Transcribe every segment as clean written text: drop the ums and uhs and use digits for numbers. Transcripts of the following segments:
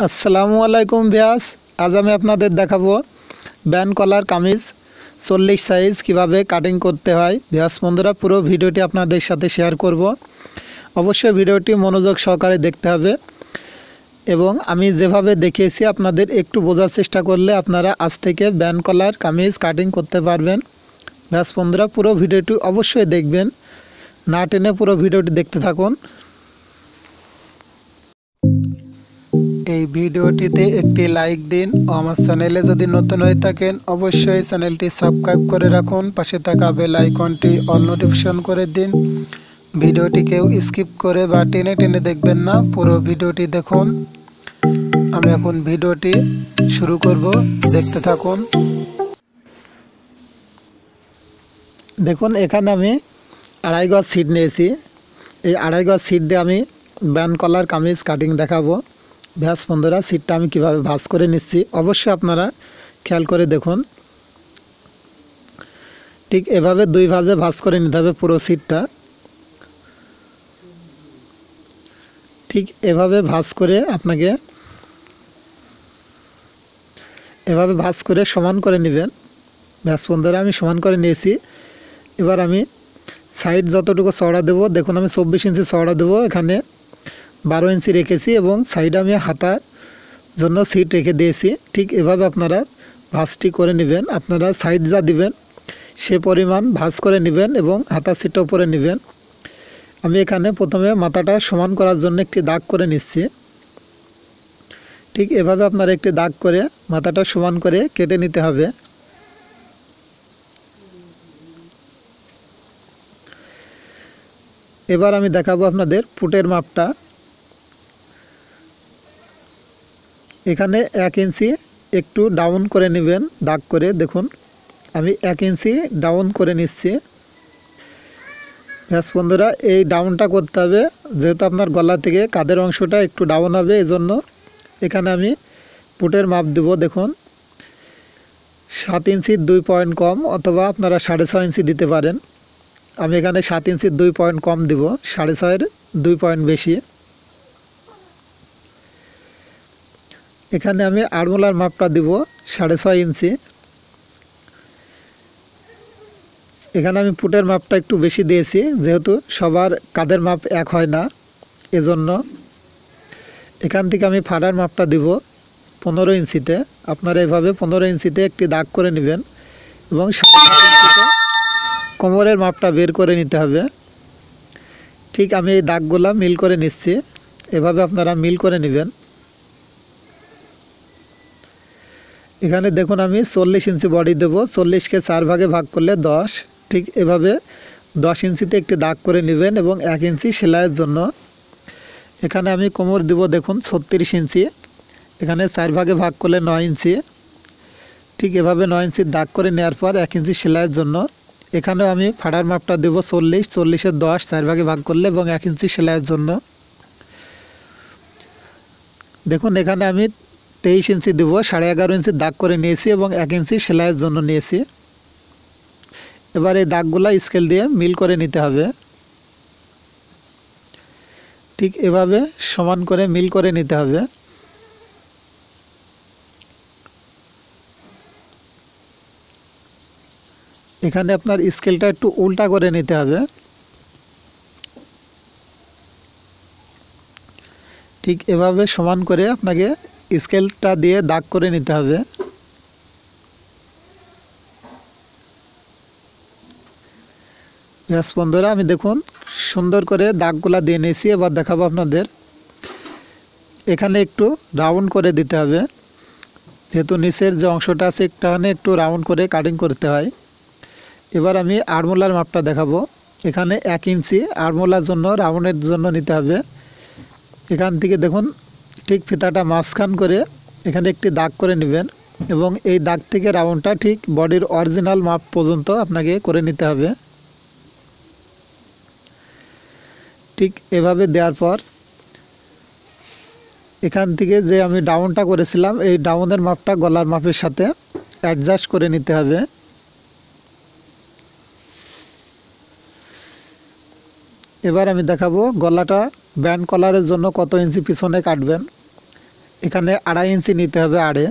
আসসালামু আলাইকুম ভিউয়ার্স, আজ আমি আপনাদের দেখাবো ব্যান্ড কলার কামিজ 40 সাইজ কিভাবে কাটিং করতে হয়। ভিউয়ার্স বন্ধুরা, পুরো ভিডিওটি আপনাদের সাথে শেয়ার করব। অবশ্যই ভিডিওটি মনোযোগ সহকারে দেখতে হবে এবং আমি যেভাবে দেখিয়েছি আপনাদের একটু বোঝার চেষ্টা করলে আপনারা আজ থেকে ব্যান্ড কলার কামিজ কাটিং করতে পারবেন। ভিউয়ার্স বন্ধুরা, পুরো ভিডিওটি অবশ্যই দেখবেন, না টেনে পুরো ভিডিওটি দেখতে থাকুন। এই ভিডিওটিতে একটি লাইক দিন ও আমার চ্যানেলে যদি নতুন হয়ে থাকেন অবশ্যই চ্যানেলটি সাবস্ক্রাইব করে রাখুন। পাশে থাকা বেল আইকনটি অল নোটিফিকেশন করে দিন। ভিডিওটি কেউ স্কিপ করে বা টেনে টেনে দেখবেন না, পুরো ভিডিওটি দেখুন। আমি এখন ভিডিওটি শুরু করব, দেখতে থাকুন। দেখুন, এখানে আমি 2.5 গজ সিট নিয়েছি। এই 2.5 গজ সিট দিয়ে আমি ব্যান্ড কলার কামিজ কাটিং দেখাবো। ভিউয়ার্স বন্ধুরা, সিটটা আমি কিভাবে ভাঁজ করে নিচ্ছি অবশ্যই আপনারা খেয়াল করে দেখুন। ঠিক এভাবে 2 ভাঁজে ভাঁজ করে নিতে হবে পুরো সিটটা। ঠিক এভাবে ভাঁজ করে আপনাকে এভাবে ভাঁজ করে সমান করে নেবেন। ভিউয়ার্স বন্ধুরা, আমি সমান করে নিয়েছি। এবার আমি সাইড যতটুকু চওড়া দেবো, দেখুন আমি 24 ইঞ্চি চওড়া দেবো, এখানে 12 ইঞ্চি রেখেছি এবং সাইডে আমি হাতার জন্য সিট রেখে দিয়েছি। ঠিক এভাবে আপনারা ভাঁজটি করে নেবেন। আপনারা সাইড যা দিবেন সে পরিমাণ ভাঁজ করে নেবেন এবং হাতার সিটটা উপরে নেবেন। আমি এখানে প্রথমে মাথাটা সমান করার জন্য একটি দাগ করে নিচ্ছি। ঠিক এভাবে আপনারা একটি দাগ করে মাথাটা সমান করে কেটে নিতে হবে। এবার আমি দেখাবো আপনাদের ফুটের মাপটা। এখানে 1 ইঞ্চি একটু ডাউন করে নেবেন দাগ করে। দেখুন আমি 1 ইঞ্চি ডাউন করে নিচ্ছি। ব্যাস বন্ধুরা, এই ডাউনটা করতে হবে যেহেতু আপনার গলা থেকে কাঁধের অংশটা একটু ডাউন হবে, এই জন্য এখানে আমি ফুটের মাপ দেব। দেখুন 7 ইঞ্চির 2 পয়েন্ট কম, অথবা আপনারা 6.5 ইঞ্চি দিতে পারেন। আমি এখানে 7 ইঞ্চির 2 পয়েন্ট কম দিব, 6.5-এর 2 পয়েন্ট বেশি। এখানে আমি আড়মোলার মাপটা দিব 6.5 ইঞ্চি। এখানে আমি ফুটের মাপটা একটু বেশি দিয়েছি যেহেতু সবার কাঁধের মাপ এক হয় না, এজন্য। এখান থেকে আমি ফাড়ার মাপটা দিব 15 ইঞ্চিতে। আপনারা এভাবে 15 ইঞ্চিতে একটি দাগ করে নেবেন এবং 7.5 ইঞ্চিতে কোমরের মাপটা বের করে নিতে হবে। ঠিক আমি এই দাগগুলা মিল করে নিচ্ছি, এভাবে আপনারা মিল করে নেবেন। এখানে দেখুন আমি 40 ইঞ্চি বডি দেব, 40কে 4 ভাগে ভাগ করলে 10। ঠিক এভাবে 10 ইঞ্চিতে একটি দাগ করে নেবেন এবং 1 ইঞ্চি সেলাইয়ের জন্য। এখানে আমি কোমর দিব দেখুন 36 ইঞ্চি, এখানে 4 ভাগে ভাগ করলে 9 ইঞ্চি। ঠিক এভাবে 9 ইঞ্চির দাগ করে নেওয়ার পর 1 ইঞ্চি সেলাইয়ের জন্য এখানেও আমি ফাড়ার মাপটা দেব 40, 40-এর 10 4 ভাগে ভাগ করলে এবং 1 ইঞ্চি সেলাইয়ের জন্য। দেখুন এখানে আমি 23 ইঞ্চি দেবো, 11.5 ইঞ্চি দাগ করে নিয়েছি এবং 1 ইঞ্চি সেলাইয়ের জন্য নিয়েছি। এবার এই দাগগুলা স্কেল দিয়ে মিল করে নিতে হবে। ঠিক এভাবে সমান করে মিল করে নিতে হবে। এখানে আপনার স্কেলটা একটু উল্টা করে নিতে হবে। ঠিক এভাবে সমান করে আপনাকে স্কেলটা দিয়ে দাগ করে নিতে হবে। ব্যাস বন্ধুরা, আমি দেখুন সুন্দর করে দাগগুলা দিয়ে নিয়েছি। এবার দেখাবো আপনাদের। এখানে একটু রাউন্ড করে দিতে হবে, যেহেতু নিচের যে অংশটা আছে একটানে একটু রাউন্ড করে কাটিং করতে হয়। এবার আমি আড়মোলার মাপটা দেখাবো। এখানে 1 ইঞ্চি আড়মোলার জন্য রাউন্ডের জন্য নিতে হবে। এখান থেকে দেখুন ঠিক ফিতাটা মাঝখান করে এখানে একটি দাগ করে নেবেন এবং এই দাগ থেকে রাউন্ডটা ঠিক বডির অরিজিনাল মাপ পর্যন্ত আপনাকে করে নিতে হবে। ঠিক এভাবে দেওয়ার পর এখান থেকে যে আমি ডাউনটা করেছিলাম এই ডাউনের মাপটা গলার মাপের সাথে অ্যাডজাস্ট করে নিতে হবে। এবার আমি দেখাবো গলাটা ব্যান্ড কলারের জন্য কত ইঞ্চি পিছনে কাটবেন। এখানে 2.5 ইঞ্চি নিতে হবে আড়ে।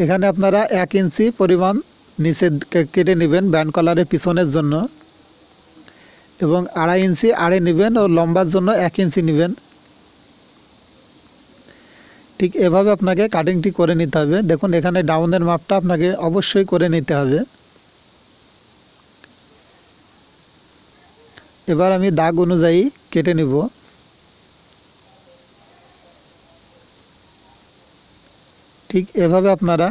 এখানে আপনারা 1 ইঞ্চি পরিমাণ নিচে কেটে নেবেন ব্যান্ড কলারের পিছনের জন্য, এবং 2.5 ইঞ্চি আড়ে নেবেন ও লম্বার জন্য 1 ইঞ্চি নেবেন। ঠিক এভাবে আপনাকে কাটিংটি করে নিতে হবে। দেখুন এখানে ডাউনের মাপটা আপনাকে অবশ্যই করে নিতে হবে। এবার আমি দাগ অনুযায়ী কেটে নিব। ঠিক এভাবে আপনারা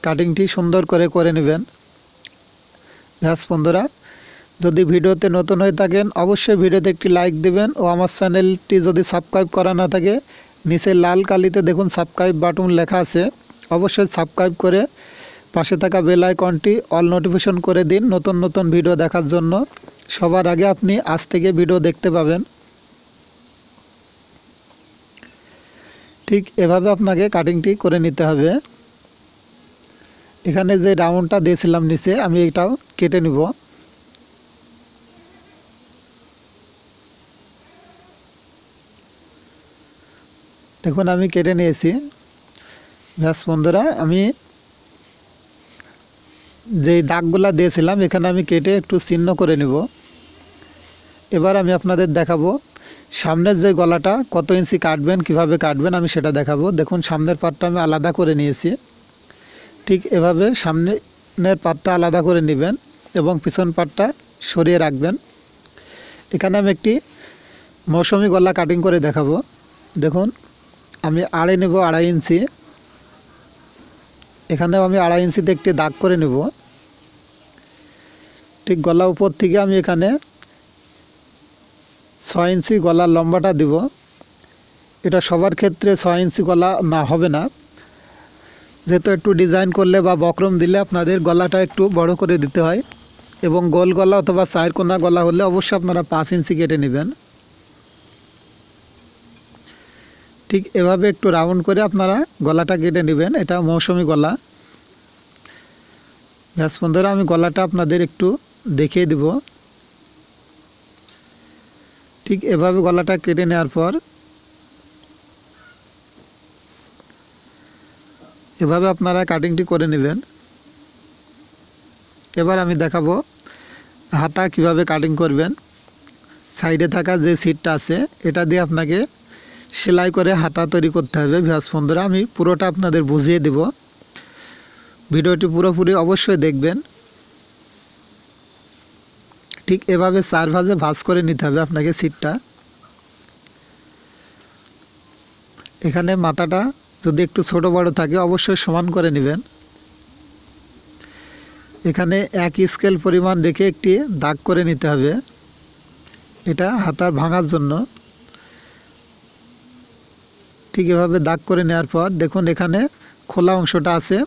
কাটিংটি সুন্দর করে নেবেন। ব্যাস বন্ধুরা, যদি ভিডিওতে নতুন হয়ে থাকেন অবশ্যই ভিডিওতে একটি লাইক দিবেন, ও আমার চ্যানেলটি যদি সাবস্ক্রাইব করা না থাকে নিচে লাল কালিতে দেখুন সাবস্ক্রাইব বাটন লেখা আছে, অবশ্যই সাবস্ক্রাইব করে পাশে থাকা বেল আইকনটি অল নোটিফিকেশন করে দিন নতুন নতুন ভিডিও দেখার জন্য। সবার আগে আপনি আজ থেকে ভিডিও দেখতে পাবেন। ঠিক এভাবে আপনাকে কাটিংটি করে নিতে হবে। এখানে যে রাউন্ডটা দিয়েছিলাম নিচে আমি এটাও কেটে নিব। দেখুন আমি কেটে নিয়েছি। ব্যাস বন্ধুরা, আমি যেই দাগগুলা দিয়েছিলাম এখানে আমি কেটে একটু চিহ্ন করে নিব। এবার আমি আপনাদের দেখাবো সামনের যে গলাটা কত ইঞ্চি কাটবেন, কিভাবে কাটবেন আমি সেটা দেখাবো। দেখুন সামনের পাটটা আমি আলাদা করে নিয়েছি। ঠিক এভাবে সামনের পাটটা আলাদা করে নেবেন এবং পিছন পাটটা সরিয়ে রাখবেন। এখানে আমি একটি মৌসুমি গলা কাটিং করে দেখাবো। দেখুন আমি আড়ে নেব 2.5 ইঞ্চি। এখানেও আমি 2.5 ইঞ্চিতে একটি দাগ করে নেব। ঠিক গলা উপর থেকে আমি এখানে 6 ইঞ্চি গলার লম্বাটা দিব। এটা সবার ক্ষেত্রে 6 ইঞ্চি গলা না হবে না, যেহেতু একটু ডিজাইন করলে বা বক্রম দিলে আপনাদের গলাটা একটু বড় করে দিতে হয়, এবং গোল গলা অথবা চার কোনা গলা হলে অবশ্যই আপনারা 5 ইঞ্চি কেটে নেবেন। ঠিক এভাবে একটু রাউন্ড করে আপনারা গলাটা কেটে নেবেন। এটা মৌসুমি গলা। ব্যাস বন্ধুরা, আমি গলাটা আপনাদের একটু দেখিয়ে দিব। ঠিক এভাবে গলাটা কেটে নেওয়ার পর এভাবে আপনারা কাটিংটি করে নেবেন। এবার আমি দেখাবো হাতা কিভাবে কাটিং করবেন। সাইডে থাকা যে সিটটা আছে এটা দিয়ে আপনাকে সেলাই করে হাতা তৈরি করতে হবে। ব্যাস বন্ধুরা, আমি পুরোটা আপনাদের বুঝিয়ে দেব, ভিডিওটি পুরোপুরি অবশ্যই দেখবেন। ঠিক এভাবে 4 ভাঁজে ভাঁজ করে নিতে হবে আপনাকে সিটটা। এখানে মাথাটা যদি একটু ছোট বড় থাকে অবশ্যই সমান করে নেবেন। এখানে 1 স্কেল পরিমাণ রেখে একটি দাগ করে নিতে হবে, এটা হাতার ভাঙার জন্য। ঠিক এভাবে দাগ করে নেওয়ার পর দেখুন এখানে খোলা অংশটা আছে,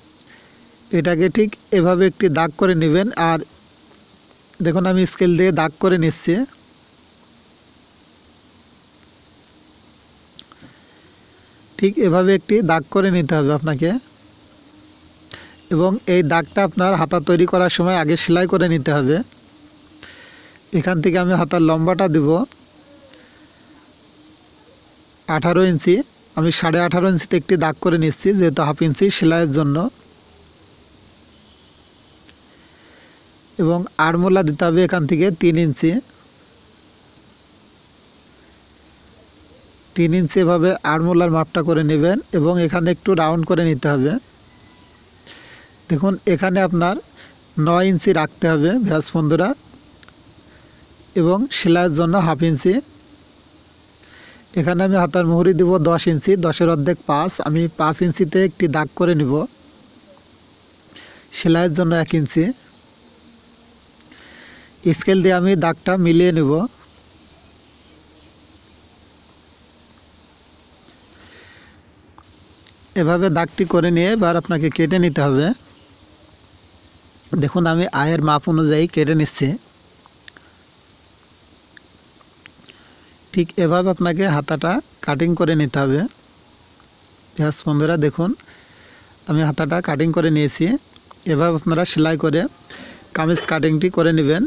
এটাকে ঠিক এভাবে একটি দাগ করে নেবেন। আর দেখুন আমি স্কেল দিয়ে দাগ করে নিচ্ছি। ঠিক এভাবে একটি দাগ করে নিতে হবে আপনাকে, এবং এই দাগটা আপনার হাতা তৈরি করার সময় আগে সেলাই করে নিতে হবে। এখান থেকে আমি হাতার লম্বাটা দিব 18 ইঞ্চি। আমি 18.5 ইঞ্চিতে একটি দাগ করে নিচ্ছি, যেহেতু 1/2 ইঞ্চি সেলাইয়ের জন্য। এবং আড়মোলা দিতে হবে এখান থেকে 3 ইঞ্চি। 3 ইঞ্চি এভাবে আড়মোলার মাপটা করে নেবেন, এবং এখানে একটু রাউন্ড করে নিতে হবে। দেখুন এখানে আপনার 9 ইঞ্চি রাখতে হবে ব্যাস বন্ধুরা, এবং সেলাইয়ের জন্য 1/2 ইঞ্চি। এখানে আমি হাতার মুহুরি দিব 10 ইঞ্চি, 10-এর অর্ধেক 5। আমি 5 ইঞ্চিতে একটি দাগ করে নিব, সেলাইয়ের জন্য 1 ইঞ্চি। স্কেল দিয়ে আমি দাগটা মিলিয়ে নেব। এভাবে দাগটি করে নিয়ে এবার আপনাকে কেটে নিতে হবে। দেখুন আমি আয়ের মাপ অনুযায়ী কেটে নিচ্ছি। ঠিক এভাবে আপনাকে হাতাটা কাটিং করে নিতে হবে। ব্যাস বন্ধুরা, দেখুন আমি হাতাটা কাটিং করে নিয়েছি। এভাবে আপনারা সেলাই করে কামিজ কাটিংটি করে নেবেন।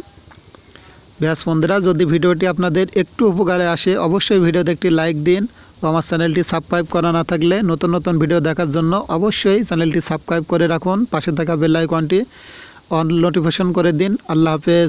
ব্যাস বন্ধুরা, যদি ভিডিওটি আপনাদের একটু উপকারে আসে অবশ্যই ভিডিওতে একটি লাইক দিন ও আমার চ্যানেলটি সাবস্ক্রাইব করা না থাকলে নতুন নতুন ভিডিও দেখার জন্য অবশ্যই চ্যানেলটি সাবস্ক্রাইব করে রাখুন। পাশে থাকা বেল আইকনটি অন নোটিফিকেশন করে দিন। আল্লাহ হাফেজ।